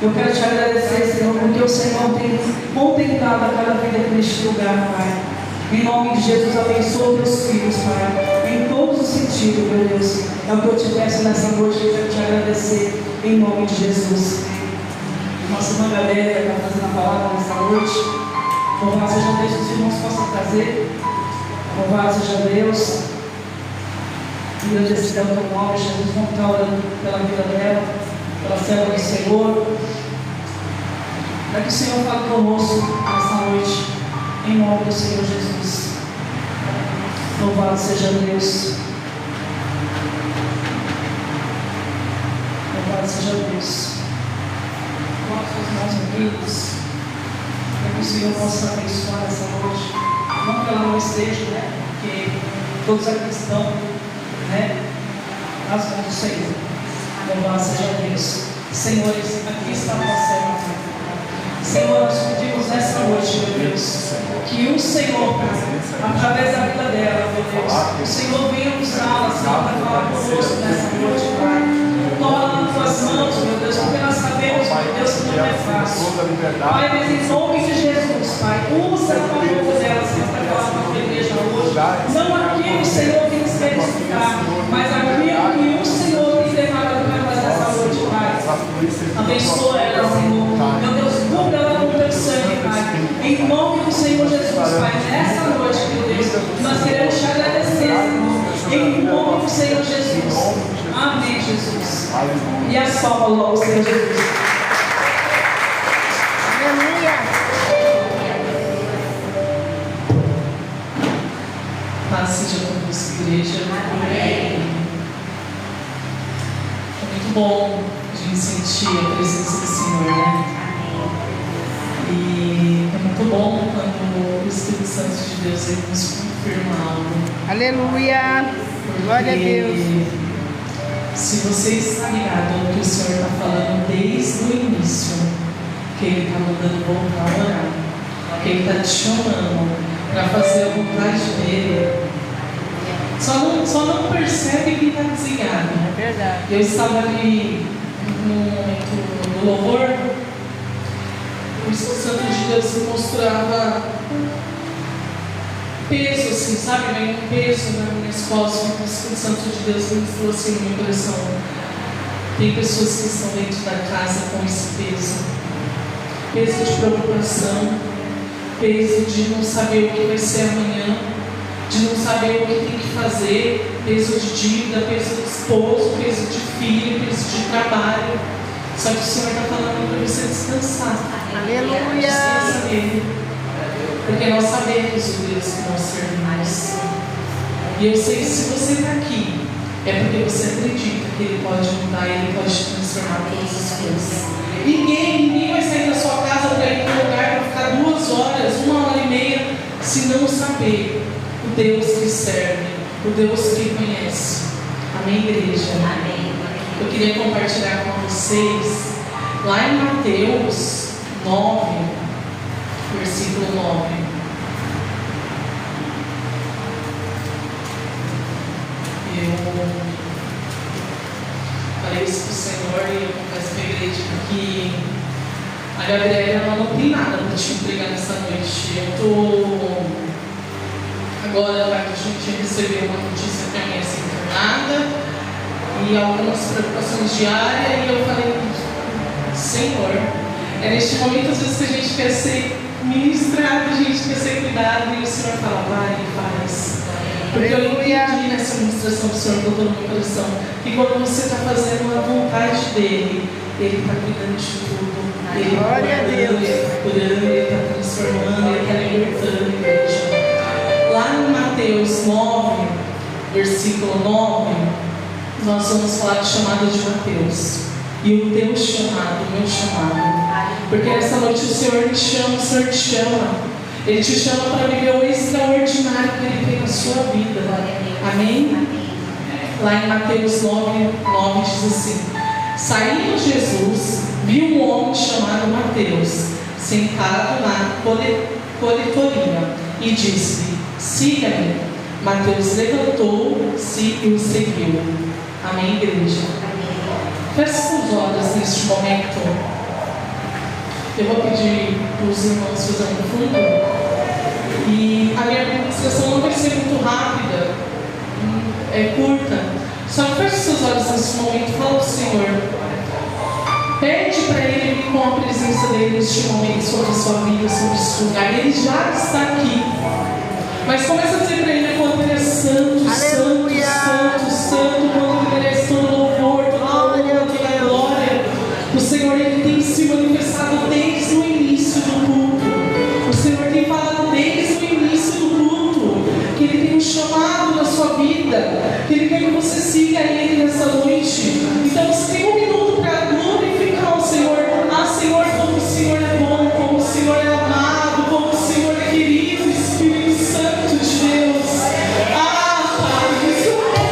Eu quero te agradecer, Senhor, porque o Senhor tem contemplado a cada vida aqui neste lugar, Pai. Em nome de Jesus, abençoa meus filhos, Pai, em todos os sentidos, meu Deus. É o que eu te peço nessa noite, eu quero te agradecer, em nome de Jesus. Nossa irmã Gabriela está fazendo a palavra nessa noite. Louvado seja Deus, que os irmãos possam trazer. Louvado seja Deus. E eu decidi o teu nome, Jesus, vamos estar orando pela vida dela, pela serva do Senhor. Para que o Senhor fale conosco nessa noite, em nome do Senhor Jesus. Louvado seja Deus. Louvado seja Deus. Coloque os irmãos amigos, para que o Senhor possa abençoar essa noite. Não que ela não esteja, né? Porque todos aqui estão, né? Nas mãos do Senhor. Louvado seja Deus. Senhores, aqui está a tua serva. Senhor, nós pedimos nessa noite, meu Deus, que o Senhor, através da vida dela, meu Deus, o Senhor venha usá-la, Senhor, para falar conosco nessa noite, Pai. Toma nas tuas mãos, meu Deus, porque nós sabemos, meu Deus, que não é fácil. Pai, mas em nome de Jesus, Pai, usa a boca dela, Senhor, para falar com a tua igreja hoje. Não aquilo, Senhor, que eles querem escutar, mas aquilo que o Senhor tem preparado para fazer essa noite, Pai. Abençoa ela, Senhor. Meu Deus, cubra ela com o teu sangue, Pai. Em nome do Senhor Jesus, Pai. Nessa noite, meu Deus, nós queremos te agradecer, Senhor. Em nome do Senhor Jesus. Amém, Jesus. E a salva logo, Senhor Jesus. Aleluia. Paz seja convosco, igreja. Amém. É muito bom a gente sentir a presença do Senhor, né? E é muito bom quando o Espírito Santo de Deus ele nos confirma algo. Aleluia. Glória a Deus. Se você está ligado ao que o Senhor está falando desde o início, que Ele está mandando voltar a orar, que Ele está te chamando para fazer a vontade dEle, só não percebe que está desligado. É verdade. Eu estava ali no momento do louvor, o Espírito Santo de Deus me mostrava peso, assim, sabe? Um peso na minha esposa. O Espírito Santo de Deus me mostrou assim, uma impressão. Tem pessoas que estão dentro da casa com esse peso de preocupação, peso de não saber o que vai ser amanhã, de não saber o que tem que fazer, peso de dívida, peso de esposo, peso de filho, peso de trabalho. Só que o Senhor está falando para você descansar. Aleluia. Descansa nele. Porque nós sabemos o Deus que nós servimos. E eu sei que se você está aqui, é porque você acredita que Ele pode mudar, Ele pode transformar todas as coisas. Ninguém vai sair da sua casa para ir para um lugar para ficar 2 horas, 1h30, se não saber o Deus que serve, o Deus que conhece. Amém, igreja? Amém. Eu queria compartilhar com vocês, lá em Mateus 9, versículo 9. Eu falei isso para o Senhor e eu confesso para a igreja que a Gabriela ela não tem nada para te entregar nessa noite. Eu estou agora, a gente recebeu uma notícia que a minha é internada e algumas preocupações diárias, e eu falei, Senhor, é neste momento às vezes que a gente quer ser ministrado, a gente quer ser cuidado, e o Senhor fala, vai e faz. Porque eu entendi nessa ministração que o Senhor botou no meu coração, que quando você está fazendo a vontade dEle, Ele está cuidando de tudo. Ele está guardando, Ele está curando, Ele está transformando, Ele está libertando, igreja. Lá em Mateus 9, versículo 9, nós vamos falar de chamada de Mateus. E o teu chamado, o meu chamado. Porque nessa noite o Senhor te chama, o Senhor te chama. Ele te chama para viver o extraordinário que Ele tem na sua vida. Amém? Lá em Mateus 9 diz assim: saindo Jesus, viu um homem chamado Mateus, sentado na coletoria, e disse: siga-me. Mateus levantou-se e o seguiu. Amém, igreja? Feche seus olhos neste momento. Eu vou pedir para os irmãos fazerem um fundo. E a minha ministração não vai ser muito rápida, é curta. Só que feche seus olhos nesse momento e fala para o Senhor. Pede para Ele com a presença dele neste momento sobre a sua vida, sobre esse lugar. Ele já está aqui. Mas começa a dizer para Ele quanto Ele é santo, Aleluia. santo, santo, santo, quanto Ele merece todo louvor, toda honra, toda glória. O Senhor, Ele tem se manifestado desde o início do culto. O Senhor tem falado desde o início do culto que Ele tem um chamado na sua vida, que Ele quer que você siga Ele nessa noite. Então você tem um minuto para glorificar o Senhor. Ah, Senhor, como o Senhor é bom, como o Senhor é amado, como o Senhor é querido, Espírito Santo de Deus. Ah, Pai, isso é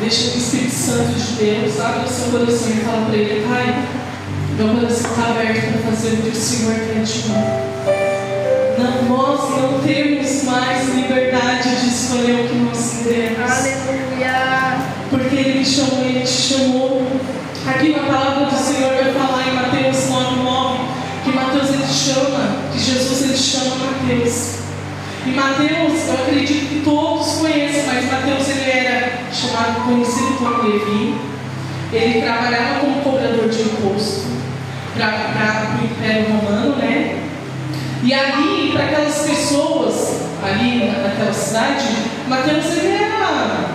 deixa o Espírito Santo de Deus, abre o seu coração e fala para Ele: Pai, meu coração está aberto para fazer o que o Senhor quer de mim. Nós não temos mais liberdade de escolher o que nós queremos. Aleluia. Porque Ele me chamou, Ele te chamou. Aqui na palavra do Senhor vai falar em Mateus 9:9 que Mateus Ele chama, que Jesus Ele chama Mateus. E Mateus, eu acredito que todos conhecem, mas Mateus ele era conhecido como Levi. Ele trabalhava como cobrador de imposto para o Império Romano, né? E ali, para aquelas pessoas, ali naquela cidade, Mateus ele era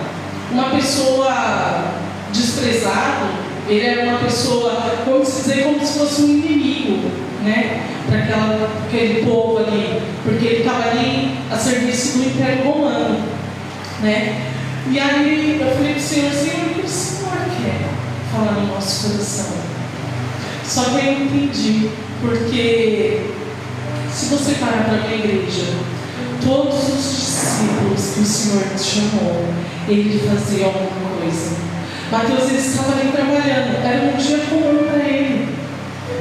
uma pessoa desprezada, ele era uma pessoa, vamos dizer, como se fosse um inimigo, né? Para aquele povo ali, porque ele estava ali a serviço do Império Romano, né? E aí eu falei para o Senhor: Senhor, o que o Senhor quer falar no nosso coração? Só que eu entendi, porque se você parar para ver a igreja, todos os discípulos que o Senhor chamou, ele fazia alguma coisa. Mateus ele estava ali trabalhando, era um dia comum para ele,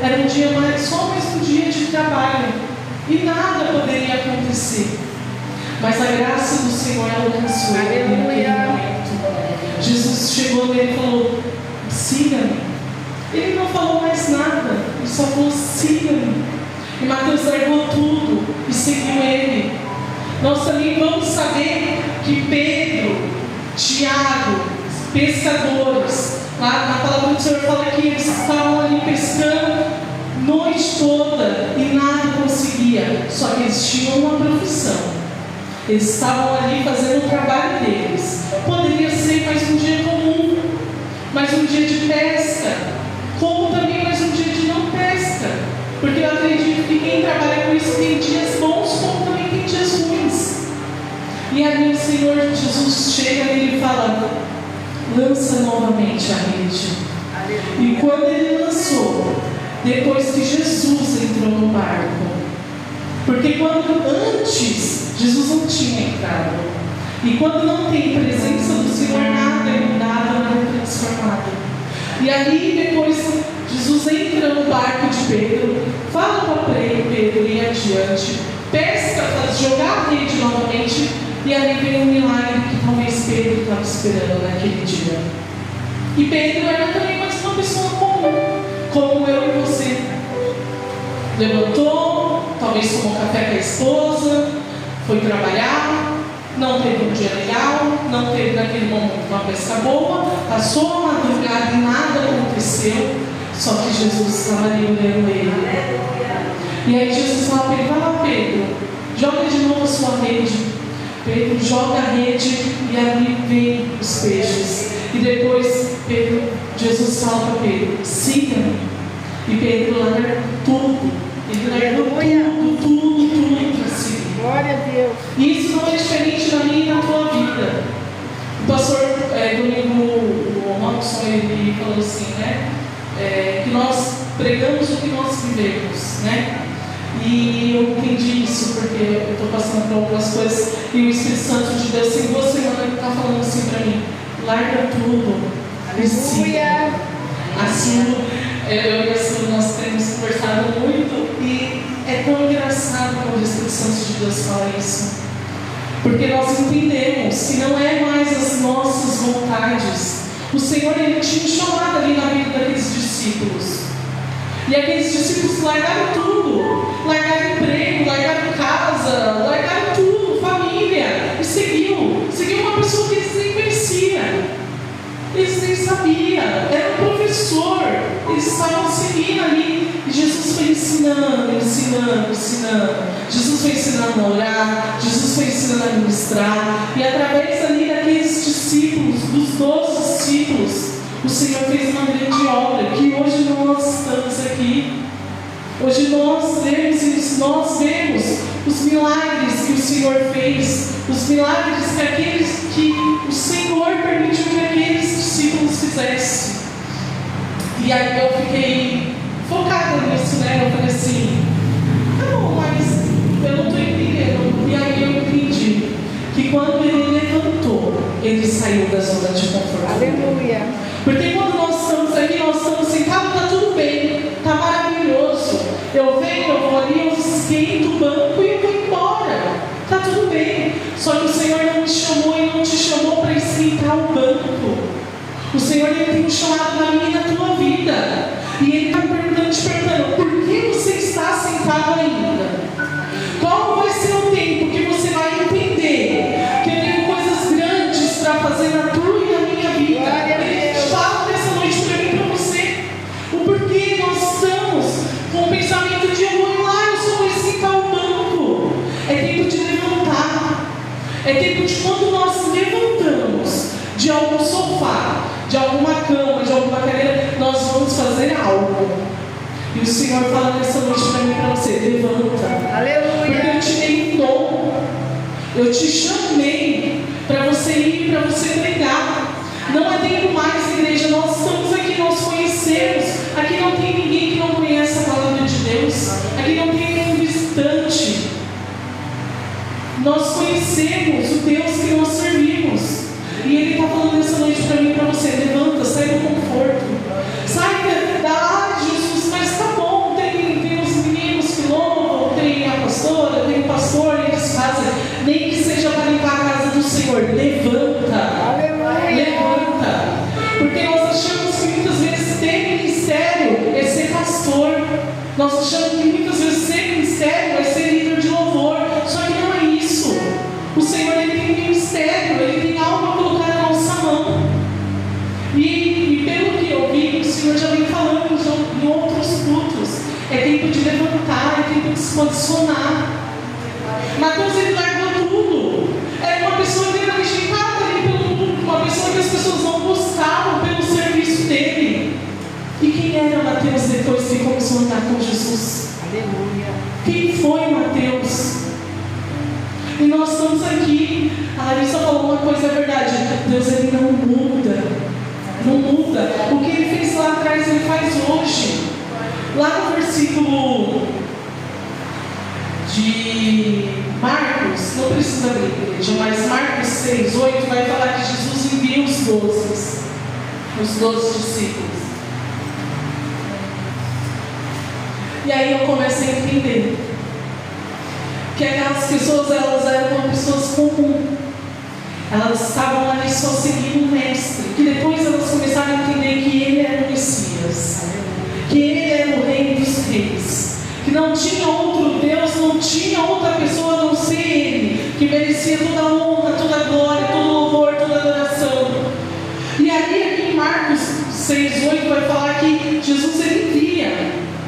era um dia só mais um dia de trabalho, e nada poderia acontecer. Mas a graça do Senhor alcançou ele naquele momento. Jesus chegou nele e falou: siga-me. Ele não falou mais nada, ele só falou: siga-me. E Mateus largou tudo e seguiu ele. Nós também vamos saber que Pedro, Tiago, pescadores, lá na palavra do Senhor fala que eles estavam ali pescando noite toda e nada conseguia. Só que eles tinham uma profissão. Eles estavam ali fazendo o trabalho deles. Poderia ser mais um dia comum, mais um dia de pesca, como também mais um dia de não pesca. Porque eu acredito que quem trabalha com isso tem dias bons, como também tem dias ruins. E aí o Senhor Jesus chega e ele fala: lança novamente a rede. E quando ele lançou, depois que Jesus entrou no barco, porque quando antes Jesus não tinha entrado, e quando não tem presença do Senhor, nada é mudado, nada é transformado. E aí depois Jesus entra no barco de Pedro, fala para Pedro ir adiante, pesca para jogar a rede novamente, e aí vem um milagre que talvez Pedro estava esperando naquele dia. E Pedro era também mais uma pessoa comum, como eu e você. Levantou, talvez tomou café com a esposa, foi trabalhar, não teve um dia legal, não teve naquele momento uma pesca boa, passou a madrugada e nada aconteceu, só que Jesus estava ali olhando ele. E aí Jesus fala para ele: vai lá, Pedro, joga de novo a sua rede. Pedro joga a rede e ali vem os peixes. E depois Jesus fala para Pedro: siga-me. E Pedro larga tudo. Ele largou tudo para seguir. Glória a Deus. E isso não é diferente na minha e na tua vida. O pastor Domingo Robson, ele falou assim, né? Que nós pregamos o que nós vivemos, né? E eu entendi isso porque eu estou passando por algumas coisas e o Espírito Santo de Deus, em 2 semanas, está falando assim para mim: larga tudo. Aleluia. Assim, eu e a Su, nós temos conversado muito e é tão engraçado quando o Espírito Santo de Deus fala isso. Porque nós entendemos que não é mais as nossas vontades. O Senhor, ele tinha um chamado ali na vida daqueles discípulos. E aqueles discípulos largaram tudo. Largaram emprego, largaram casa, largaram tudo, família. E seguiu uma pessoa que eles nem conheciam. Eles nem sabiam. Era um professor. Eles estavam seguindo ali. E Jesus foi ensinando. Jesus foi ensinando a orar. Jesus foi ensinando a ministrar. E através ali daqueles discípulos, dos 12 discípulos, o Senhor fez uma grande obra, que hoje nós estamos aqui. Hoje nós vemos os milagres que o Senhor fez, os milagres que o Senhor permitiu que aqueles discípulos fizessem. E aí eu fiquei focada nisso, né? Eu falei assim: não, mas eu não estou entendendo. E aí eu entendi que quando ele levantou, ele saiu da zona de conforto. Aleluia. Porque quando nós estamos aqui, nós estamos sentados, está tudo bem, está maravilhoso. Eu venho, eu vou ali, eu esquento o banco e vou embora. Está tudo bem. Só que o Senhor não me chamou e não te chamou para esquentar o banco. O Senhor, ele tem um chamado na minha e na tua vida. E Ele está te perguntando: por que você está sentado ainda? Qual vai ser o tempo que você vai entender que eu tenho coisas grandes para fazer na tua e na minha vida? Fala nessa noite para mim e para você o porquê nós estamos com o pensamento de: eu vou lá, eu só vou esquentar o banco. É tempo de levantar. É tempo de, quando nós levantamos de algum sofá, de alguma cama, de alguma cadeira, nós vamos fazer algo. E o Senhor fala nessa noite para mim e para você: levanta. Aleluia. Porque eu te dei um dom. Eu te chamei para você ir, para você pregar. Não é tempo mais, igreja. Nós estamos aqui, nós conhecemos. Aqui não tem ninguém que não conhece a palavra de Deus. Aqui não tem nenhum distante. Nós conhecemos o Deus que nós servimos. E Ele está falando nessa noite para mim e para você: levanta, sai do conforto. Sai da Jesus, mas tá bom, tem os meninos que louvam, tem a pastora, tem o pastor, eles fazem, nem que seja para limpar a casa do Senhor. Levanta, É tempo de levantar, é tempo de se posicionar. Mateus, ele largou tudo. Era uma pessoa desajeitada ali pelo mundo, uma pessoa que as pessoas não buscavam pelo serviço dele. E quem era Mateus depois que começou a andar com Jesus? Aleluia. Quem foi Mateus? E nós estamos aqui. A Larissa falou uma coisa, é verdade. Deus, ele não muda. Não muda. O que ele fez lá atrás, ele faz hoje. Lá no versículo de Marcos, não precisa abrir, igreja, mas Marcos 6, 8 vai falar que Jesus envia os 12 discípulos. E aí eu começo a entender que aquelas pessoas, elas eram pessoas comuns. Elas estavam ali só seguindo o mestre. Que depois elas começaram a entender que ele era o Messias, que ele era o Rei dos Reis, que não tinha outro Deus, não tinha outra pessoa a não ser ele, que merecia toda a honra, toda a glória, todo o louvor, toda a adoração. E aí aqui em Marcos 6:8 vai falar que Jesus, ele envia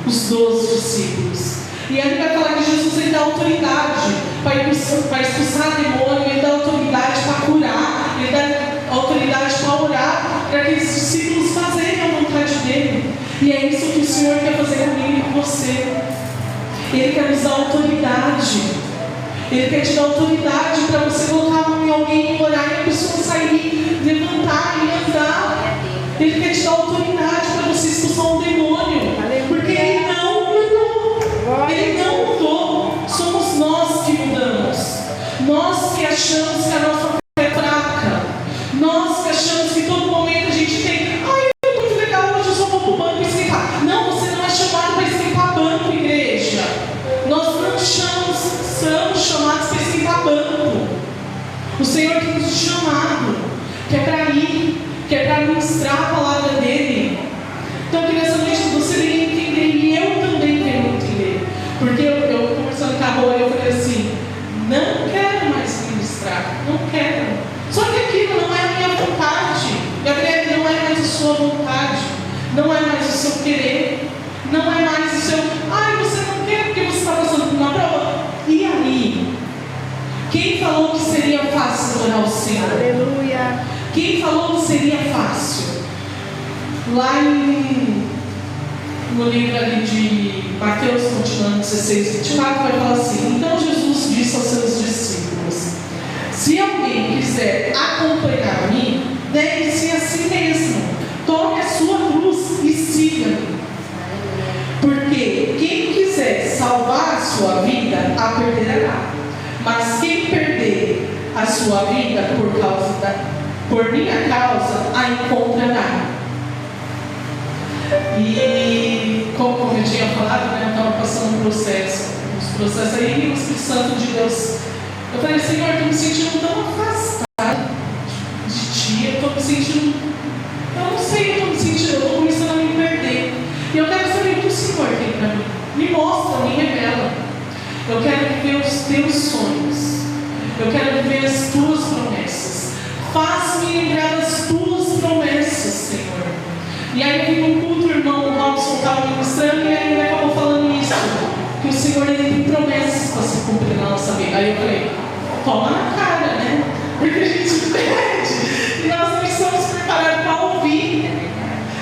os 12 discípulos. E aí vai falar que Jesus, ele dá autoridade para expulsar demônio, ele dá autoridade para curar, ele dá autoridade para orar, para aqueles discípulos fazerem a vontade dele. E é isso que o Senhor quer fazer comigo e com você. Ele quer nos dar autoridade. Ele quer te dar autoridade para você colocar a mão em alguém e orar e a pessoa sair, levantar e andar. Ele quer te dar autoridade para você expulsar um demônio. Porque ele não mudou. Ele não mudou. Somos nós que mudamos. Nós que achamos que a nossa fé é fraca. Nós que achamos que todo momento a gente tem. Eu estou muito legal, hoje eu só vou para o banco esquentar. Não, você não é chamado para esquentar banco, igreja. Nós não somos chamados para esquentar banco. O Senhor tem nos chamado, que é para ir, que é para ministrar a palavra dele. Então que nessa noite você venha entender, e eu também tenho que entender. Porque eu conversando com a Rô, eu falei assim, não quero mais ministrar, não quero. Só que aquilo não é a minha vontade. Gabriel, não é mais a sua vontade, não é mais o seu querer, não é mais o seu, você não quer porque você está passando por uma prova. E aí? Quem falou que seria fácil adorar o Senhor? Aleluia. Quem falou que seria fácil? Lá no livro ali de Mateus, continuando 16, 24, vai falar assim: então Jesus disse aos seus discípulos: se alguém quiser acompanhar a mim, negue-se a si mesmo, tome a sua cruz e siga-me. Porque quem quiser salvar a sua vida, a perderá. Mas quem perder a sua vida por minha causa, a encontrará. E como eu tinha falado, eu estava passando uns processos aí, e o Espírito Santo de Deus, eu falei: Senhor, eu estou me sentindo tão afastado de Ti, eu estou me sentindo, eu não sei, eu estou me sentindo, eu estou começando a me perder. E eu quero saber o que o Senhor tem para mim. Me mostra, me revela. Eu quero viver os Teus sonhos. Eu quero viver as Tuas promessas. Faz-me lembrar das Tuas promessas, Senhor. E aí eu vi no culto, o irmão Robson estava ministrando, e aí ele acabou falando isso, que o Senhor, ele tem promessas para se cumprir na nossa vida. Aí eu falei: toma na cara, né? Porque a gente pede, e nós não estamos preparados para ouvir.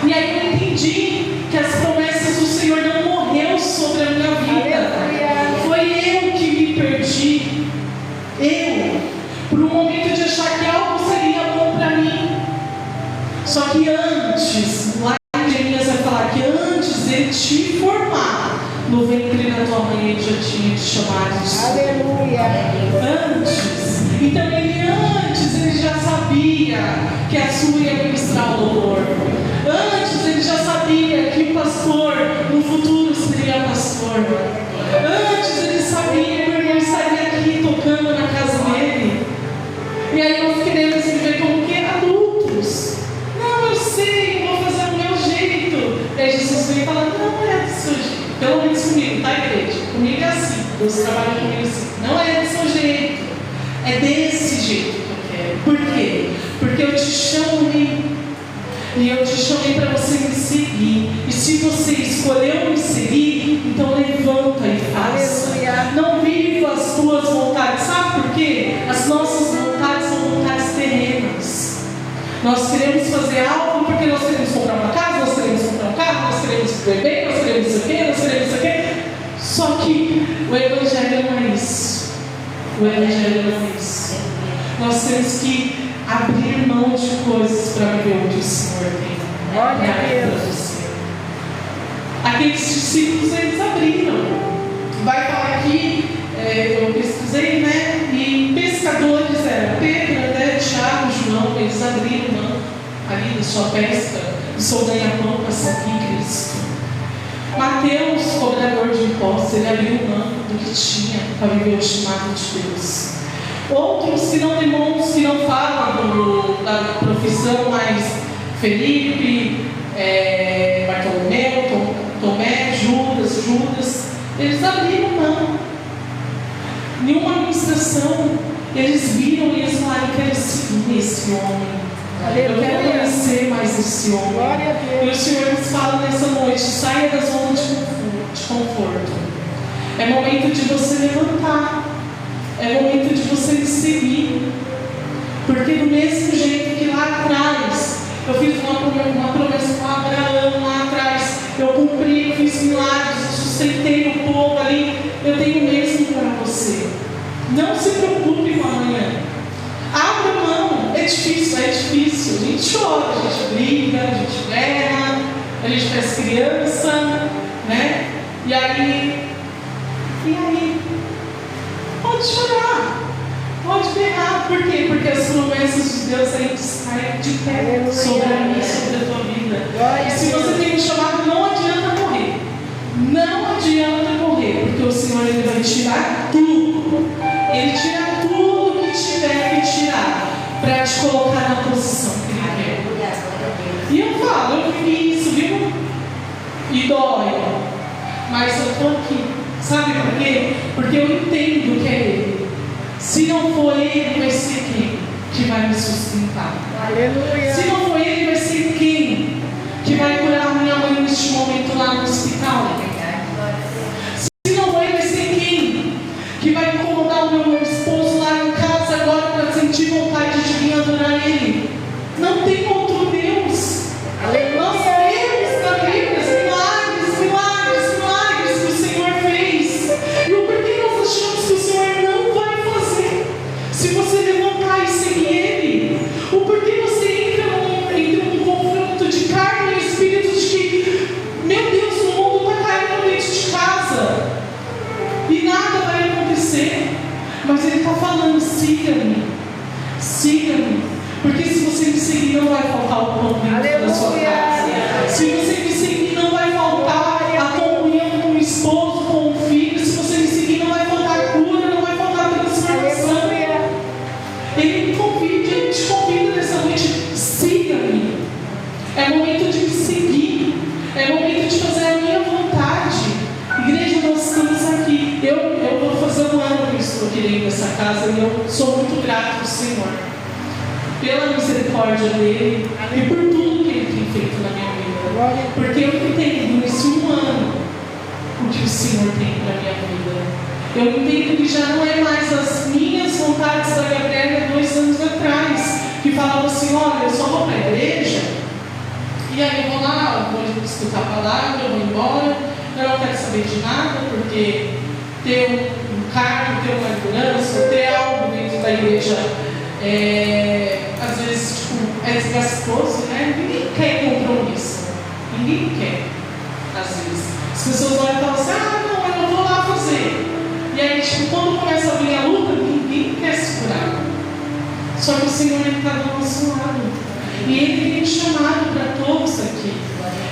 E aí eu entendi que as promessas do Senhor não morreu sobre a minha vida. Foi eu que me perdi. Por um momento de achar que algo seria bom para mim. Só que antes, lá em Jeremias vai falar que antes de te formar no ventre da tua mãe, ele já tinha te chamado de Senhor. Aleluia. Antes. Então ele já sabia que a sua ia ministrar o louvor. Antes ele já sabia que o pastor no futuro seria pastor. Antes ele sabia que o irmão estaria aqui tocando na casa dele. E aí nós queremos viver como que adultos. Não, eu sei, vou fazer do meu jeito. E aí Jesus vem falando: não é do seu jeito. Pelo menos comigo, tá, igreja? Comigo é assim. Deus trabalha comigo assim. Não é do seu jeito. É desse jeito que eu quero. Por quê? Porque eu te chamei. E eu te chamei para você me seguir. E se você escolheu me seguir, Então levanta e faça. Aleluia. Não viva as tuas vontades. Sabe por quê? As nossas vontades são vontades terrenas. Nós queremos fazer algo porque nós queremos comprar uma casa, nós queremos comprar um carro, nós queremos viver bem, nós queremos isso aqui, nós queremos isso aqui. Só que o Evangelho não é isso. O Evangelho não é isso. Nós temos que abrir mão de coisas para viver o que o Senhor tem. Glória a Deus. Você. Aqueles discípulos, eles abriram. Vai falar aqui, eu pesquisei, né? E pescadores eram Pedro, André, Tiago, João. Eles abriram mão ali da sua pesca, do seu ganha-pão para seguir Cristo. Mateus, cobrador de impostos, ele abriu mão do que tinha para viver o chamado de Deus. Outros que não demonstram, que não falam da profissão, mas Felipe, Bartolomeu, Tomé, Judas, eles abriram mão. Nenhuma administração, eles viram e eles falaram: eu quero seguir esse homem. Eu quero conhecer mais esse homem. Glória a Deus. E o Senhor nos fala nessa noite: saia da zona de conforto. É momento de você levantar. É momento de você me seguir. Porque do mesmo jeito que lá atrás eu fiz uma promessa com Abraão, lá atrás eu cumpri, eu fiz milagres, eu sustentei o povo ali, eu tenho o mesmo para você. Não se preocupe com amanhã. Abra mão. É difícil. A gente chora, a gente briga, a gente berra, a gente faz criança, né? E aí? Pode chorar, pode berrar. Por quê? Porque as promessas de Deus ainda caem de pé sobre a minha, sobre a tua vida. E se você tem um chamado, não adianta correr. Não adianta correr, porque o Senhor ele vai tirar tudo. Ele tira tudo que tiver que tirar para te colocar na posição que Ele quer. E eu falo, eu vivi isso, viu? E dói. Mas eu estou aqui. Sabe por quê? Porque eu entendo que é Ele. Se não for Ele, vai ser quem que vai me sustentar? Aleluia. Se não for Ele, vai ser quem que vai curar minha mãe neste momento lá no hospital? Se não for Ele, vai ser quem que vai incomodar o meu esposo lá em casa agora para sentir vontade de vir adorar Ele? Não tem outro Deus. Nós temos na Bíblia milagres que o Senhor fez. E o porquê nós achamos que o Senhor não vai fazer? Se você levantar e seguir Ele, o porquê você entra num confronto de carne e espírito de que, meu Deus, o mundo está caindo dentro de casa e nada vai acontecer. Mas Ele está falando: siga-me, porque se você me seguir, não vai faltar o pão dentro da sua casa. Se você me seguir, não vai faltar a comunhão com o esposo, com o filho. Se você me seguir, não vai faltar cura, não vai faltar transformação. Ele te convida nessa noite: siga-me. É momento de me seguir, é momento de fazer a minha vontade. Igreja, nós estamos aqui. Eu vou fazer um ano que eu estou aqui dentro dessa casa e eu sou muito grato ao Senhor pela misericórdia dele e por tudo que ele tem feito na minha vida. Porque eu entendo nesse um ano o que o Senhor tem para a minha vida. Eu entendo que já não é mais as minhas vontades da Gabriela 2 anos atrás, que falava assim: olha, eu só vou para a igreja e aí eu vou lá, eu vou escutar a palavra, eu vou embora, eu não quero saber de nada, porque ter um cargo, ter uma liderança, ter algo dentro da igreja às vezes é desgastoso, né? Ninguém quer compromisso. Ninguém quer, às vezes. As pessoas olham e falam assim: não, eu não vou lá fazer. E aí, quando começa a vir a luta, ninguém quer segurar. Só que o Senhor está do nosso lado. E Ele tem chamado para todos aqui.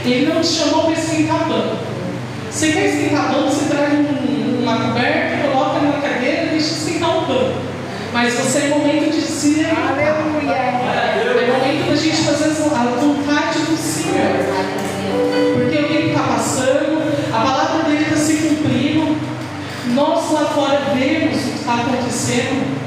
Ele não te chamou para esquentar banco. Você quer esquentar banco, você traz uma coberta, coloca na cadeira e deixa esquentar um banco. Mas você é momento de se levantar. Aleluia. É momento da gente fazer a vontade do Senhor. Porque o que Ele está passando, a palavra dele está se cumprindo. Nós lá fora vemos o que está acontecendo.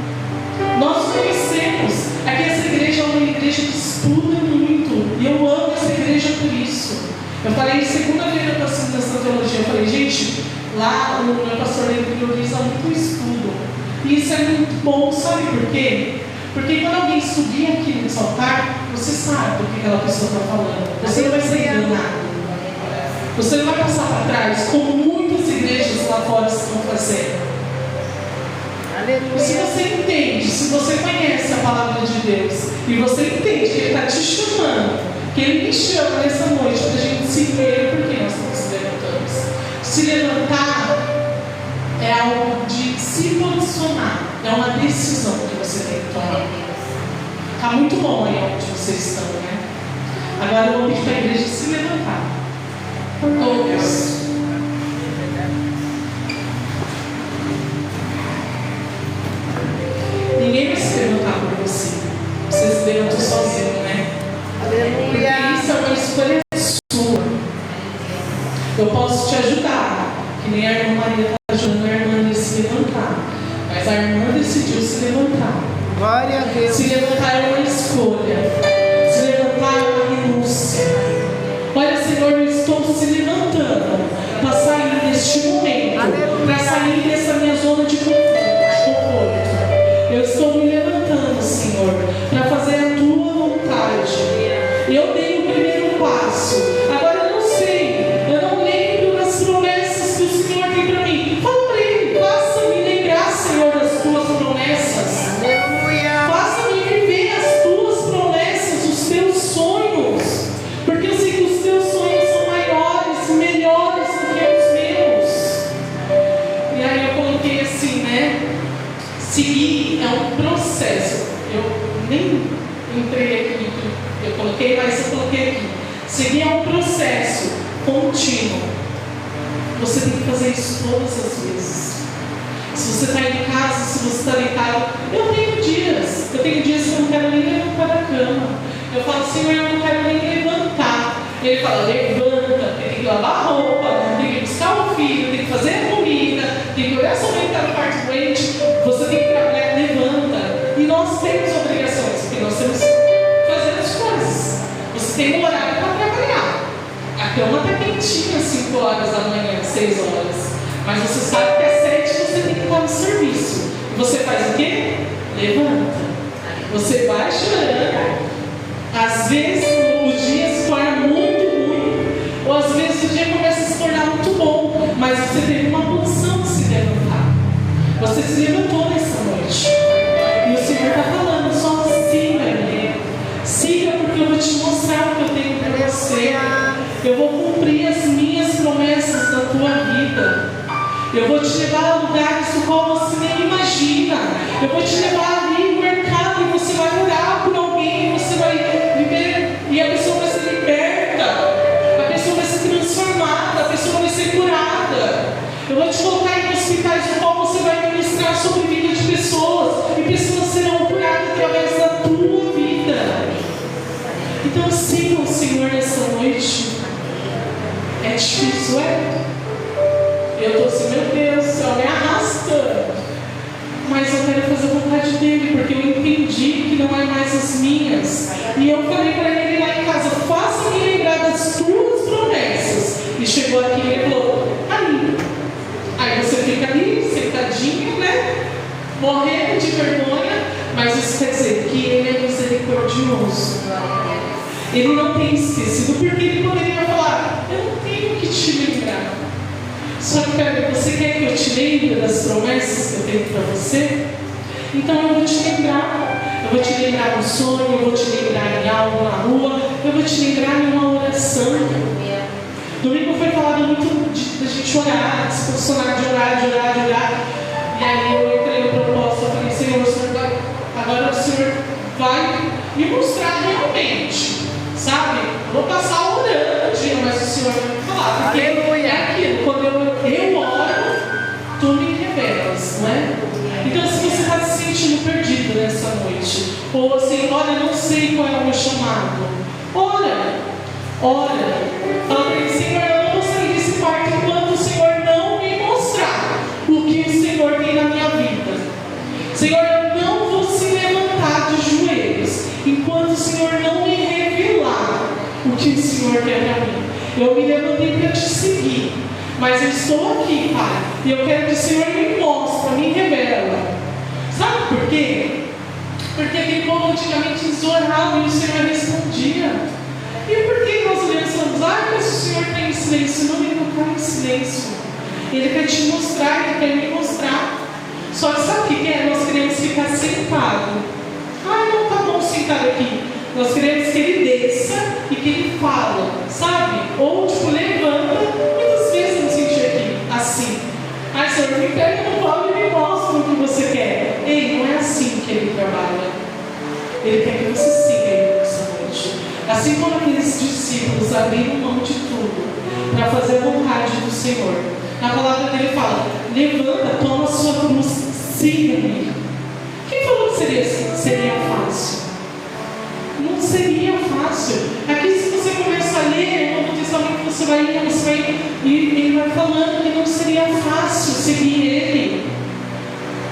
Nós conhecemos. Aqui essa igreja é uma igreja que estuda muito. E eu amo essa igreja por isso. Eu falei segunda-feira para nessa teologia, eu falei, gente, lá o meu pastor ele prioriza muito estudo. E isso é muito bom, sabe por quê? Porque quando alguém subir aqui nesse altar, você sabe do que aquela pessoa está falando. Você não vai ser enganado. Você não vai passar para trás, como muitas igrejas lá fora estão fazendo. Aleluia. Se você entende, se você conhece a palavra de Deus, e você entende que Ele está te chamando, que Ele me chama nessa noite para a gente se ver, porque nós estamos se levantando. Se levantar é algo de se posicionar, é uma decisão que você tem que tomar. Está muito bom aí onde vocês estão, né? Agora eu vou pedir para a igreja se levantar. Todos. Ninguém vai se levantar por você. Você se levantou sozinho, né? Aleluia. Isso é uma escolha sua. Eu posso te ajudar, que nem a irmã Maria está ajudando a irmã a se levantar. Mas a irmã decidiu se levantar. Glória a Deus. Se levantar é uma escolha. Se levantar é uma renúncia. Olha, Senhor, eu estou se levantando para sair deste momento, para sair dessa minha zona de conforto. Eu estou me levantando, Senhor, para fazer a tua vontade. Eu dei o primeiro passo. Agora eu não sei, eu não lembro das promessas que o Senhor tem para mim. Fala para Ele, faça-me lembrar, Senhor, das tuas promessas. Aleluia. Faça-me viver as tuas promessas, os teus sonhos. Porque eu sei que os teus sonhos são maiores, melhores do que os meus. E aí eu coloquei assim, né? Seguir é um processo. Eu nem entrei aqui, eu coloquei, mas eu coloquei aqui. Seguir é um processo contínuo. Você tem que fazer isso todas as vezes. Se você está em casa, se você está deitado, eu tenho dias que eu não quero nem levantar da cama. Eu falo, Senhor, eu não quero nem levantar. Ele fala, levanta, tem que lavar a roupa, tem que buscar o filho, tem que fazer a comida, tem que olhar sua mãe que está no quarto doente, você tem que trabalhar, levanta. E nós temos obrigações, porque nós temos que fazer as coisas. Você tem um horário para trabalhar. A cama está quentinha às 5 horas da manhã, 6 horas. Mas você sabe que às 7 você tem que estar no serviço. E você faz o quê? Levanta. Você vai chorando. Às vezes o dia se torna muito ruim, ou às vezes o dia começa a se tornar muito bom, mas você teve uma posição de se levantar. Você se levantou nessa noite. E o Senhor está falando, só siga, menina. Siga, porque eu vou te mostrar o que eu tenho para você. Eu vou cumprir as minhas promessas da tua vida. Eu vou te levar a lugares do qual você nem imagina. Eu vou te levar ali no mercado e você vai orar por alguém, você vai viver e a pessoa vai ser liberta, a pessoa vai ser transformada, a pessoa vai ser curada. Eu vou te colocar em hospitais no qual você vai ministrar sobre a vida de pessoas e pessoas serão curadas através da tua vida. Então siga o Senhor nessa noite. É difícil, é? Eu estou assim, meu Deus do céu, me arrastando. Mas eu quero fazer a vontade dele, porque eu entendi que não é mais as minhas. E eu falei para ele lá em casa, faça-me lembrar das tuas promessas. E chegou aqui e ele falou, ali. Aí você fica ali, sentadinho, né? Morrendo de vergonha. Mas isso quer dizer que ele é misericordioso. Ele não tem esquecido, porque ele poderia falar, eu não tenho que te lembrar. Só que você quer que eu te lembre das promessas que eu tenho para você? Então eu vou te lembrar. Eu vou te lembrar no sonho, eu vou te lembrar em algo na rua, eu vou te lembrar em uma oração. Domingo foi falado muito da gente orar, de se posicionar, de orar. E aí eu entrei no propósito, eu falei, Senhor, agora o Senhor vai me mostrar realmente, sabe? Eu vou passar orando, mas o Senhor vai falar, porque é aquilo, quando eu oro, tu me revelas, não é? Então se você está se sentindo perdido nessa noite, ou assim, olha, não sei qual é o meu chamado, ora, fala para ele, Senhor, eu não vou sair desse quarto enquanto o Senhor não me mostrar o que o Senhor tem na minha vida. Senhor, eu não vou se levantar de joelhos enquanto o Senhor não me revelar o que o Senhor quer para mim. Eu me levantei para te seguir, mas eu estou aqui, Pai, e eu quero que o Senhor me mostre, me revela. Sabe por quê? Porque aquele povo antigamente eles oravam e o Senhor respondia. E por que nós pensamos, mas o Senhor está em silêncio? Não, Ele não está em silêncio. Ele quer te mostrar, Ele quer me mostrar. Só que sabe o que é? Nós queremos ficar sentado. Não está bom sentar aqui. Nós queremos que Ele desça e que Ele fala, sabe? Ou tipo, levanta. Muitas vezes eu me senti aqui, assim. Senhor, me pega no colo e me mostra o que você quer. Ei, não é assim que Ele trabalha. Ele quer que você siga Ele nessa noite. Assim como aqueles discípulos abriram mão de tudo para fazer a vontade do Senhor. Na palavra dele fala: levanta, toma a sua cruz, siga-me. Quem falou que seria fácil? Não seria fácil. Aqui, se você começa a ler o Novo Testamento, você vai e ele vai falando que não seria fácil seguir Ele.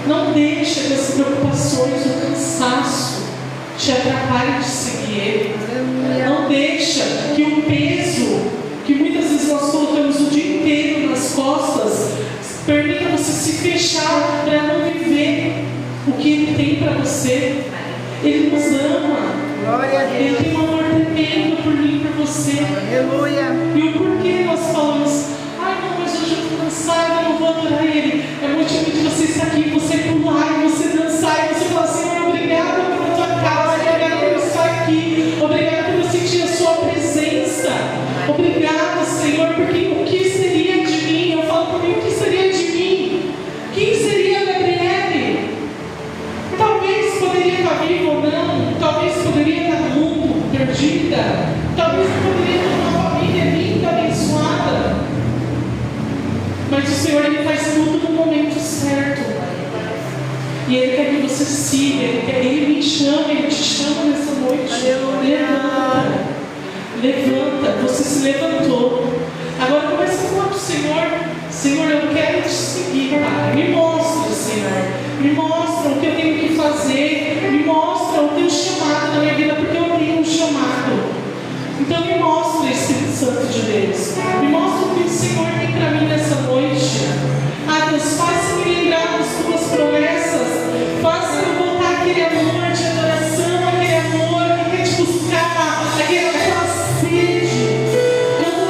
Não deixa que as preocupações, o cansaço te atrapalhem de seguir Ele. Não deixa que o peso que muitas vezes nós colocamos o dia inteiro nas costas permita você se fechar para não viver o que Ele tem para você. Ele nos ama. Ele tem um amor tremendo por mim e por você. Aleluia. E o porquê nós falamos: não, mas hoje eu estou cansada, eu não vou adorar Ele. É motivo de você estar aqui, você pular, e você dançar, e você falar: Senhor, obrigado pela tua casa, obrigado por estar aqui, obrigado por eu sentir a sua presença. Obrigado, Senhor, porque o que seria de mim? Eu falo por mim, o que seria de mim? Quem seria a Gabriele? Talvez poderia estar viva ou não, talvez poderia estar no mundo, perdida, talvez poderia ter uma família linda, abençoada. Mas o Senhor, Ele faz tudo no momento certo. E Ele quer que você siga, Ele me chama, Ele te chama nessa noite. Levanta. Levanta, você se levantou. Agora começa a falar para o Senhor: Senhor, eu quero te seguir, Pai. Me mostra, Senhor. Me mostra o que eu tenho que fazer. Me mostra o teu chamado na minha vida, porque eu tenho um chamado. Então me mostra, Espírito Santo de Deus. Me mostra o que o Senhor tem para mim nessa noite. Deus, faça-me lembrar das tuas promessas. Faça-me voltar aquele amor de adoração, aquele amor que quer te buscar, aquela sede. Quando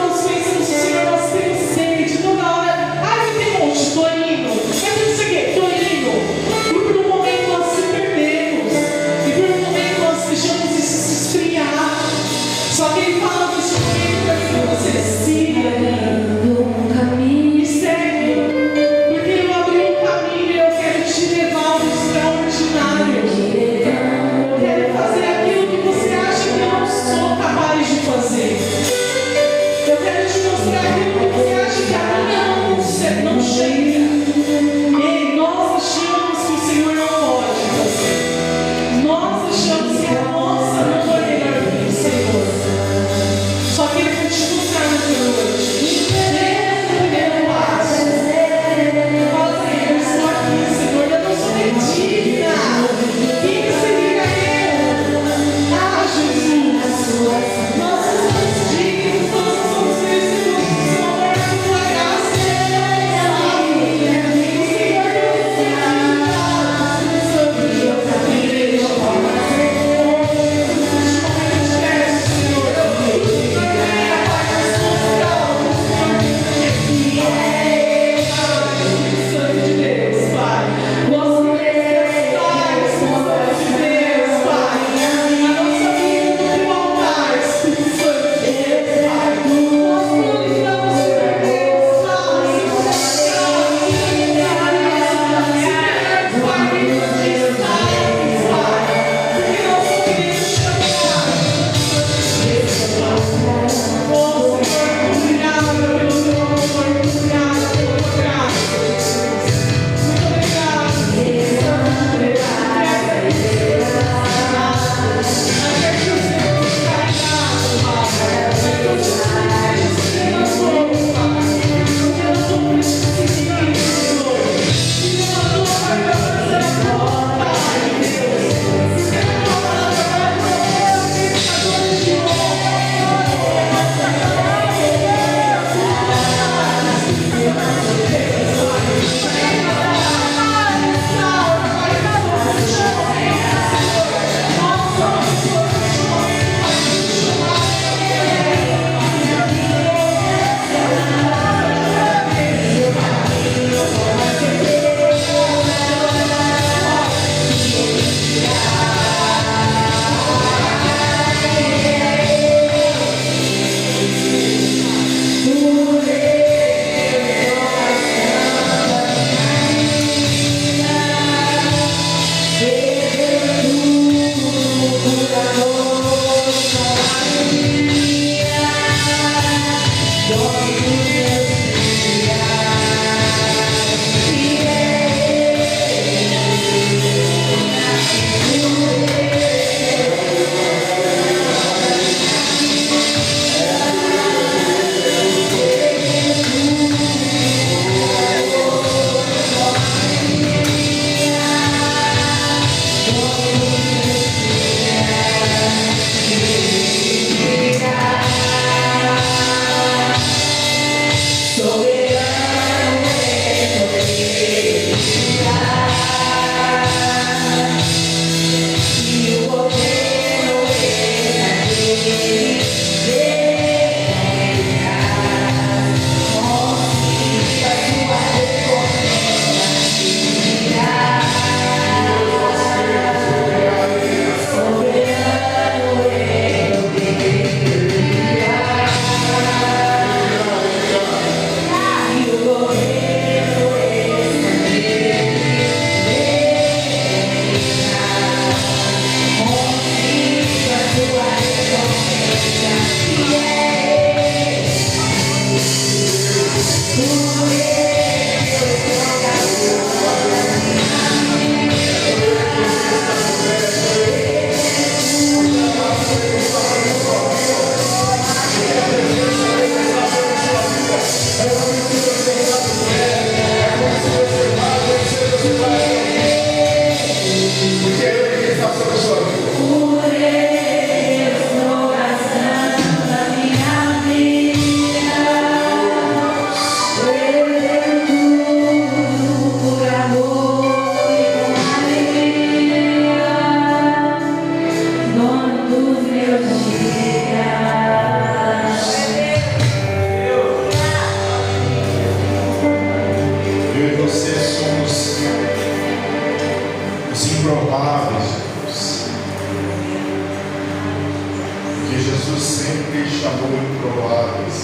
Jesus sempre chamou improváveis.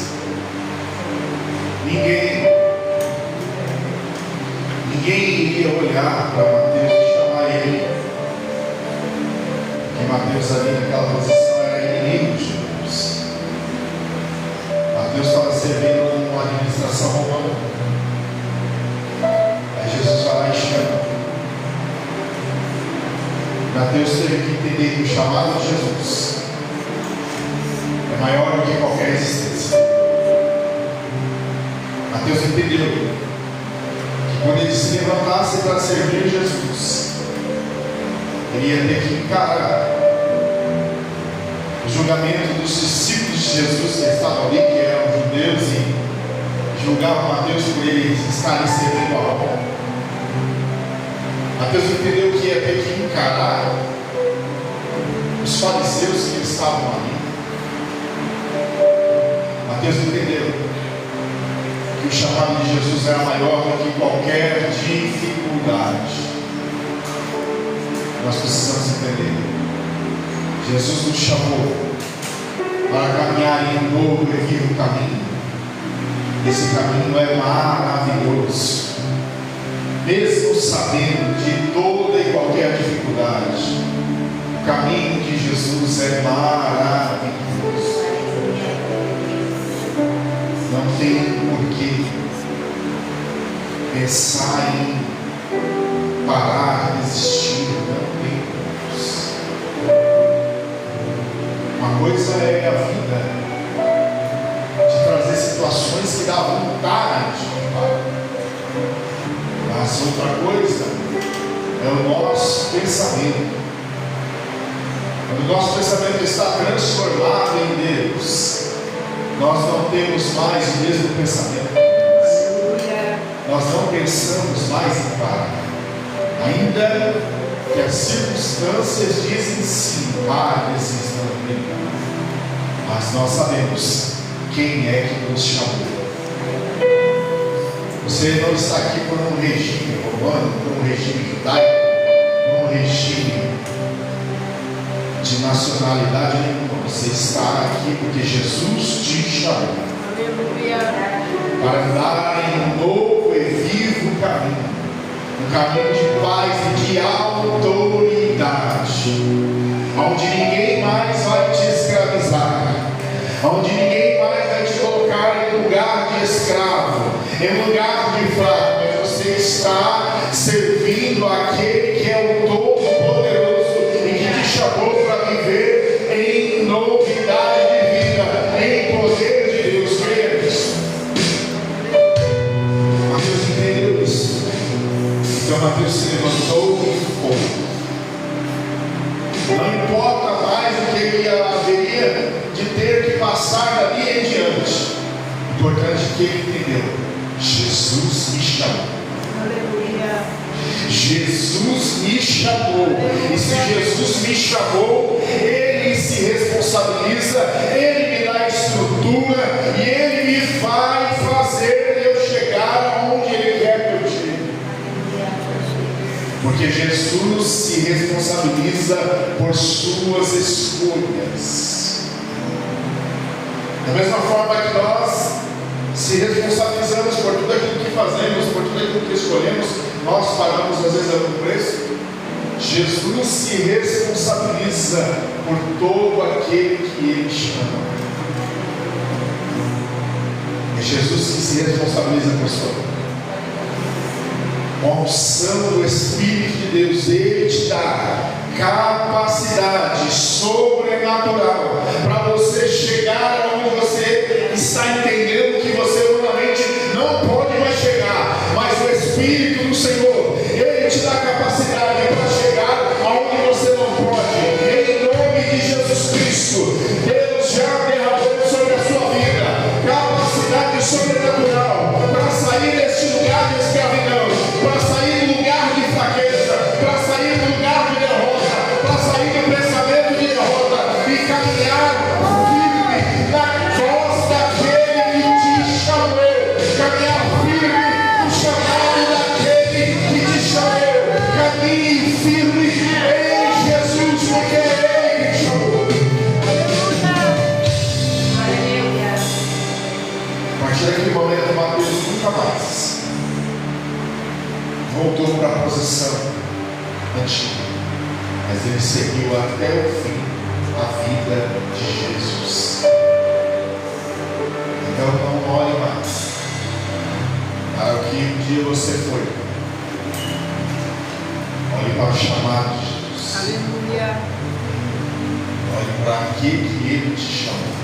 Ninguém iria olhar para Mateus e chamar ele, porque Mateus ali naquela posição era inimigo de Jesus. Mateus estava servindo uma administração romana. Aí Jesus vai lá e chama. Mateus teve que entender que o chamado de Jesus é maior do que qualquer existência. Mateus entendeu que quando ele se levantasse para servir Jesus, ele ia ter que encarar o julgamento dos discípulos de Jesus que estavam ali, que eram judeus, e julgavam Mateus por eles estarem servindo a Roma. Mateus entendeu que ia ter que encarar os fariseus que estavam ali. Mateus entendeu que o chamado de Jesus era maior do que qualquer dificuldade. Nós precisamos entender. Jesus nos chamou para caminhar em um novo e vivo caminho. Esse caminho é maravilhoso. Mesmo sabendo de toda e qualquer dificuldade, o caminho de Jesus é maravilhoso. Não tem porquê pensar em parar, desistir. Não tem porquê. Uma coisa é a vida de trazer situações que dá vontade de parar. Mas outra coisa é o nosso pensamento. Quando o nosso pensamento está transformado em Deus, nós não temos mais o mesmo pensamento. Nós não pensamos mais em parar. Ainda que as circunstâncias dizem sim, pare, desista, mas nós sabemos quem é que nos chamou. Você não está aqui por um regime romano, por um regime judaico, por um regime de nacionalidade nenhuma. Você está aqui porque Jesus te chamou para andar em um novo e vivo caminho, um caminho de paz e de autoridade, onde ninguém mais vai te escravizar, onde ninguém mais vai te colocar em lugar de escravo, em lugar de fraco, mas você está servindo aquele que é o Todo-Poderoso e que te chamou para viver em novidade de vida, em poder de Deus. Creia nisso. Mateus entendeu isso. Então Mateus se levantou e foi. Não importa mais o que ele haveria de ter que passar dali em diante. O importante é que ele entendeu. Jesus me chamou. Aleluia. Jesus me chamou. E se Jesus me chamou, Ele se responsabiliza, Ele me dá estrutura e Ele me vai fazer eu chegar aonde Ele quer que eu chegue. Porque Jesus se responsabiliza por suas escolhas. Da mesma forma que nós se responsabilizamos por tudo aquilo que fazemos, por tudo aquilo que escolhemos, nós pagamos às vezes algum preço. Jesus se responsabiliza por todo aquele que Ele chama. É Jesus que se responsabiliza por sua vida. Com a unção do Espírito de Deus, Ele te dá capacidade sobrenatural para você chegar onde você está entendendo que você humanamente não pode mais chegar, mas o Espírito do Senhor, Ele te dá capacidade para chegar aonde você não pode. Em nome de Jesus Cristo, Deus já derramou sobre a sua vida capacidade sobrenatural para sair deste lugar de escravidão, para sair do lugar de fraqueza, para sair do lugar de derrota, para sair do pensamento de derrota e caminhar antiga, mas ele seguiu até o fim a vida de Jesus. Então não olhe mais para o que um dia você foi. Olhe para o chamado de Jesus. Aleluia. Olhe para aquele que Ele te chamou.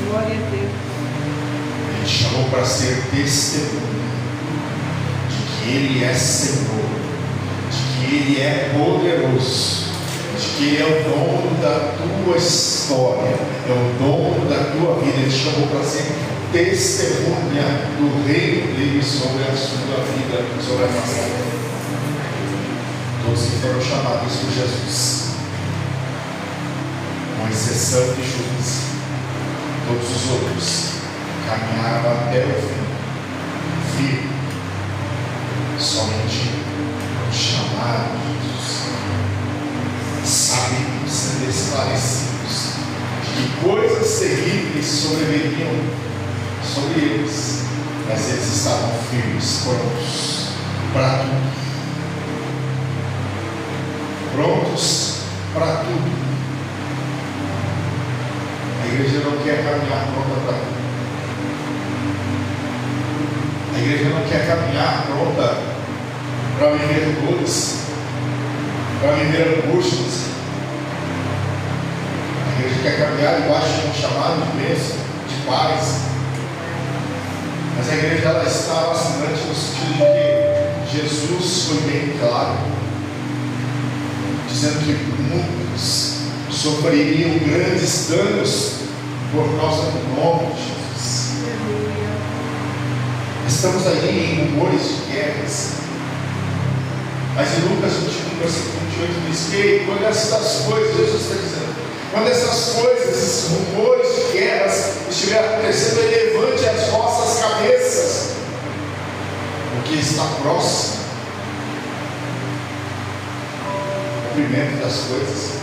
Glória a Deus. Ele te chamou para ser testemunha de que Ele é Senhor, de que Ele é poderoso, de que Ele é o dono da tua história, é o dono da tua vida. Ele te chamou para ser testemunha do reino dele sobre a sua vida, sobre a nossa vida. Todos que foram chamados por Jesus, com exceção de Judas, todos os outros caminharam até o fim, firme, somente o chamado de Jesus, sabendo, sendo esclarecidos de que coisas terríveis sobreviriam sobre eles, mas eles estavam firmes, prontos para tudo. Prontos para tudo. A igreja não quer caminhar pronta para tudo. A igreja não quer caminhar pronta para viver dores, para viver angústias. A igreja quer caminhar debaixo de um chamado de bênção, de paz. Mas a igreja ela está vacilante no sentido de que Jesus foi bem claro, dizendo que muitos sofreriam grandes danos por causa do nome de Jesus. Estamos ali em rumores de guerras, mas em Lucas 21, versículo 28 diz que quando essas coisas, Jesus está dizendo, quando essas coisas, esses rumores de guerras estiverem acontecendo, levante as vossas cabeças, porque está próximo o cumprimento das coisas.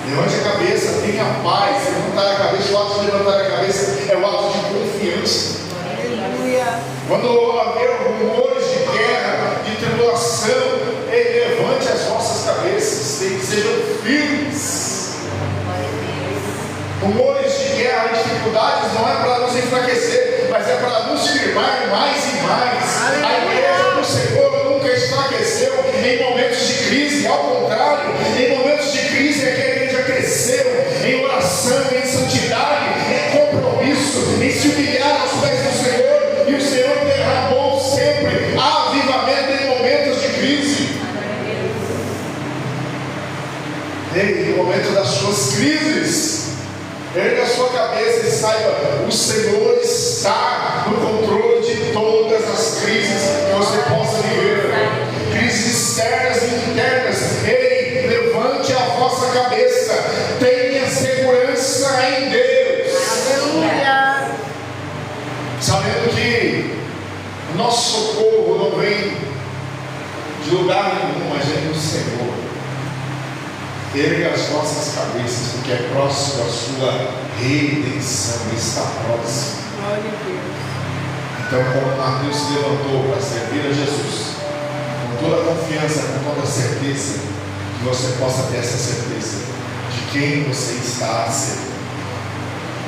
Levante a cabeça, tenha paz. Levantar a cabeça, o ato de levantar a cabeça é o ato de confiança. Aleluia. Quando houver rumores de guerra, de tribulação, levante as vossas cabeças, sejam firmes. Rumores de guerra e dificuldades não é para nos enfraquecer, mas é para nos firmar mais e mais. A igreja do Senhor nunca enfraqueceu em momentos de crise, ao contrário, em momentos de crise é que a igreja cresceu em oração, em santidade, em compromisso, em se humilhar aos pés do Senhor, e o Senhor derramou sempre avivamento em momentos de crise. Ei, no momento das suas crises, erga a sua cabeça e saiba, o Senhor está no controle de todas as crises que você possa viver, crises externas e internas. Ei, levante a vossa cabeça, tenha segurança em Deus. Aleluia. Sabendo que o nosso socorro não vem de lugar nenhum, mas vem do Senhor. Erga as vossas cabeças, porque é próximo a sua redenção, está próximo. Glória a Deus. Então, como Mateus se levantou para servir a Jesus, com toda a confiança, com toda a certeza, que você possa ter essa certeza de quem você está servindo,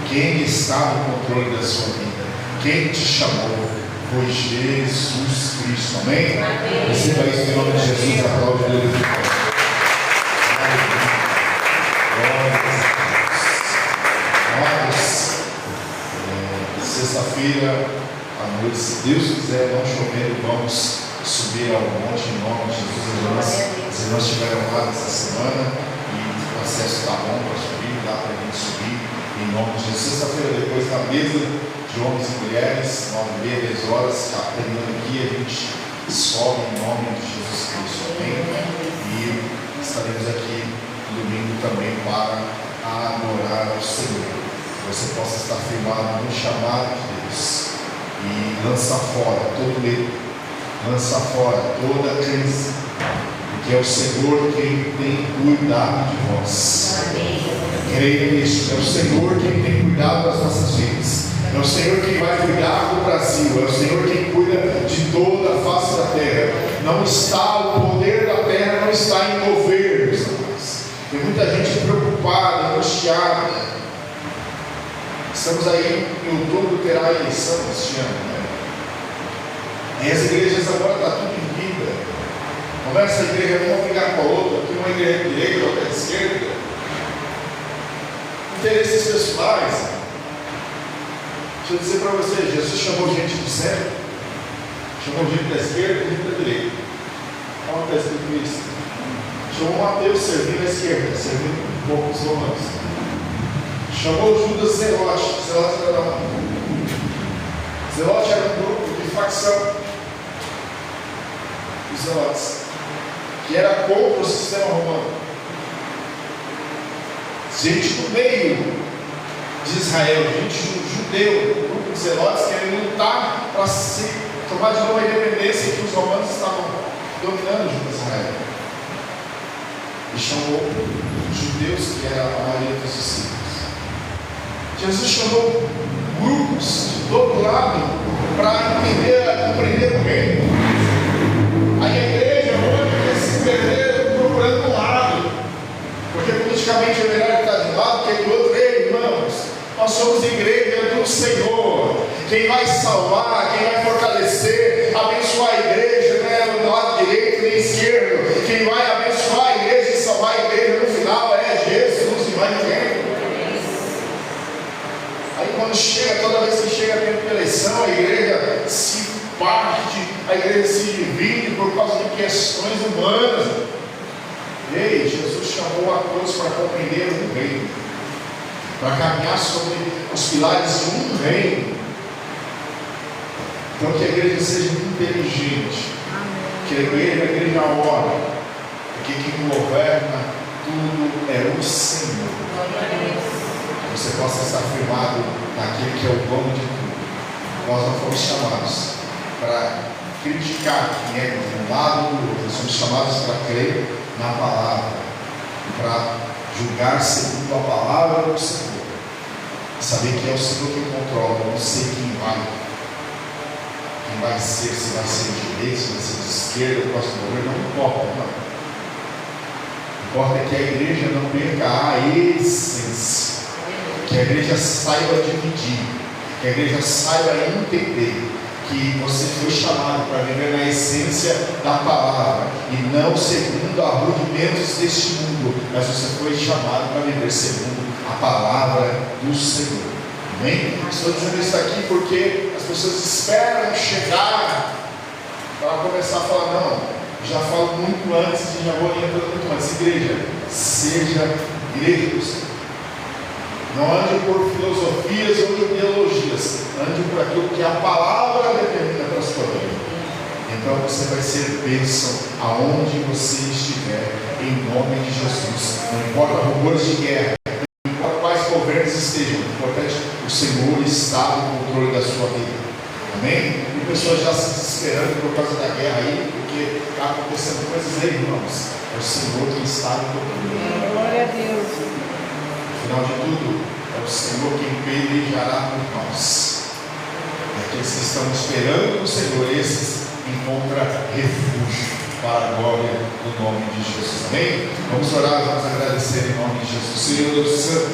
quem está no controle da sua vida, quem te chamou foi Jesus Cristo. Amém? Receba isso em nome de Jesus, aplaude Deus. Sexta-feira à noite, se Deus quiser, não chovendo, vamos subir ao monte em nome de Jesus. As irmãs estiveram lá essa semana e o acesso está bom para subir, dá para a gente subir em nome de Jesus. Sexta-feira, depois da mesa de homens e mulheres, 9h30, 10 horas, terminando aqui, a gente sobe em nome de Jesus Cristo. Amém? E estaremos aqui domingo também para adorar ao Senhor. Você possa estar firmado no chamado de Deus e lança fora todo medo, lança fora toda crise, porque é o Senhor quem tem cuidado de vós. Creia nisso, é o Senhor quem tem cuidado das nossas vidas, é o Senhor quem vai cuidar do Brasil, é o Senhor quem cuida de toda a face da terra. Não está o poder da terra, não está em governos, amados. Tem muita gente preocupada, angustiada. Estamos aí, em outubro terá eleição este ano, né? E as igrejas agora estão tudo em vida. Começa a igreja uma brigar com a outra, aqui uma igreja de direita, outra de esquerda. Interesses pessoais. Deixa eu dizer para você, Jesus chamou gente do centro, chamou gente da esquerda e gente da direita. Olha o que está escrito isso. Chamou Mateus servindo à esquerda, servindo um pouco os romanos. Chamou Judas Zelote. Zelote era da onde? Zelote era um grupo de facção. Os Zelotes, que era contra o sistema romano. Gente do meio de Israel, gente judeu, um grupo de Zelotes querendo lutar para se tomar de novo a independência que os romanos estavam dominando junto a Israel. E chamou os judeus, que era a maioria dos discípulos. Jesus chamou grupos de todo lado para compreender o reino. Aí a igreja hoje quer se perder procurando um lado, porque politicamente é melhor estar de um lado que do outro. Ei, irmãos, nós somos igreja do Senhor. Quem vai salvar, quem vai fortalecer, abençoar a igreja, não é do lado direito nem esquerdo. Quem vai abençoar a igreja e salvar a igreja no final é Jesus e mais ninguém. Aí quando chega, toda vez que chega tempo de eleição, a igreja se parte, a igreja se divide por causa de questões humanas. Ei, Jesus chamou a todos para compreender o reino, para caminhar sobre os pilares de um reino. Então que a igreja seja inteligente, que a igreja ore, porque quem governa tudo é o Senhor. Você possa estar firmado naquele que é o dono de tudo. Nós não fomos chamados para criticar quem é de um lado ou do outro. Nós somos chamados para crer na palavra, para julgar segundo a palavra do Senhor. Saber que é o Senhor quem controla, não sei quem vai ser, se vai ser de direita, se vai ser de esquerda, o próximo governo, não importa, não. O que importa é que a igreja não perca a essência, que a igreja saiba dividir, que a igreja saiba entender que você foi chamado para viver na essência da palavra e não segundo a rudimentos deste mundo, mas você foi chamado para viver segundo a palavra do Senhor. Amém? Estou dizendo isso aqui porque as pessoas esperam chegar para começar a falar, não, já falo muito antes e já vou orientando muito antes. Igreja, seja igreja do Senhor. Não ande por filosofias ou ideologias, ande por aquilo que a palavra determina para a sua vida. Então você vai ser bênção aonde você estiver, em nome de Jesus. Não importa rumores de guerra, não importa quais governos estejam, o importante é o Senhor está no controle da sua vida. Amém? E pessoas já se desesperando por causa da guerra aí, porque está acontecendo coisas aí, irmãos. É o Senhor que está no controle. Glória a Deus. Afinal de tudo, é o Senhor quem pelejará por nós. E aqueles que estão esperando o Senhor, esses encontram refúgio para a glória do nome de Jesus. Amém? Vamos orar, vamos agradecer em nome de Jesus. Senhor Deus Santo,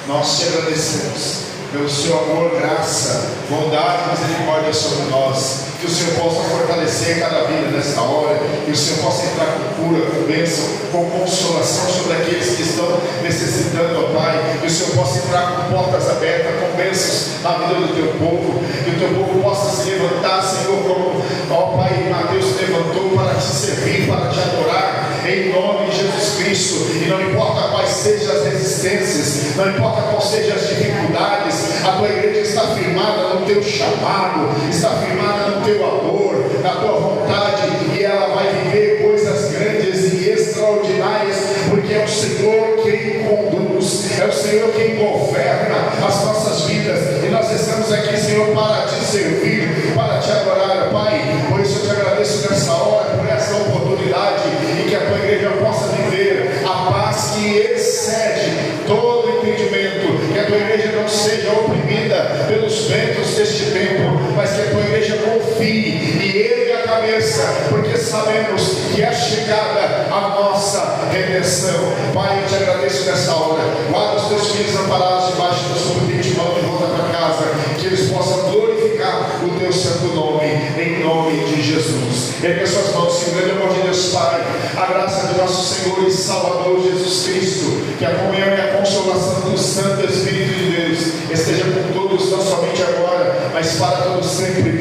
nós te agradecemos pelo seu amor, graça, bondade e misericórdia sobre nós. Que o Senhor possa fortalecer cada vida nesta hora, que o Senhor possa entrar com cura, com bênção, com consolação sobre aqueles que estão necessitando, ó Pai. Que o Senhor possa entrar com portas abertas, com bênçãos na vida do teu povo, que o teu povo possa se levantar, Senhor, como, ó Pai, Mateus se levantou para te servir, para te adorar, em nome de Jesus Cristo. E não importa quais sejam as resistências, não importa quais sejam as dificuldades, a tua igreja está firmada no teu chamado, está firmada no teu amor, na tua vontade, e ela vai viver coisas grandes e extraordinárias, porque é o Senhor quem conduz, é o Senhor quem governa as nossas vidas, e nós estamos aqui, Senhor, para te servir, para te adorar, Pai. Por isso eu te agradeço nessa hora, por essa oportunidade, e que a tua igreja possa viver a paz que excede todo entendimento, que a tua igreja não seja oprimida pelos ventos deste tempo, mas que a tua igreja confie e erga a cabeça, porque sabemos que é chegada a nossa redenção. Pai, eu te agradeço nessa hora. Guarda os teus filhos amparados debaixo da sua potente mão de volta para casa, que eles possam glorificar o teu santo nome, em nome de Jesus. Ergue as suas mãos, Senhor, grande amor de Deus Pai, a graça de nosso Senhor e Salvador Jesus Cristo, que a comunhão e a consolação do Santo Espírito de Deus esteja com todos, não somente agora, mas para todos sempre.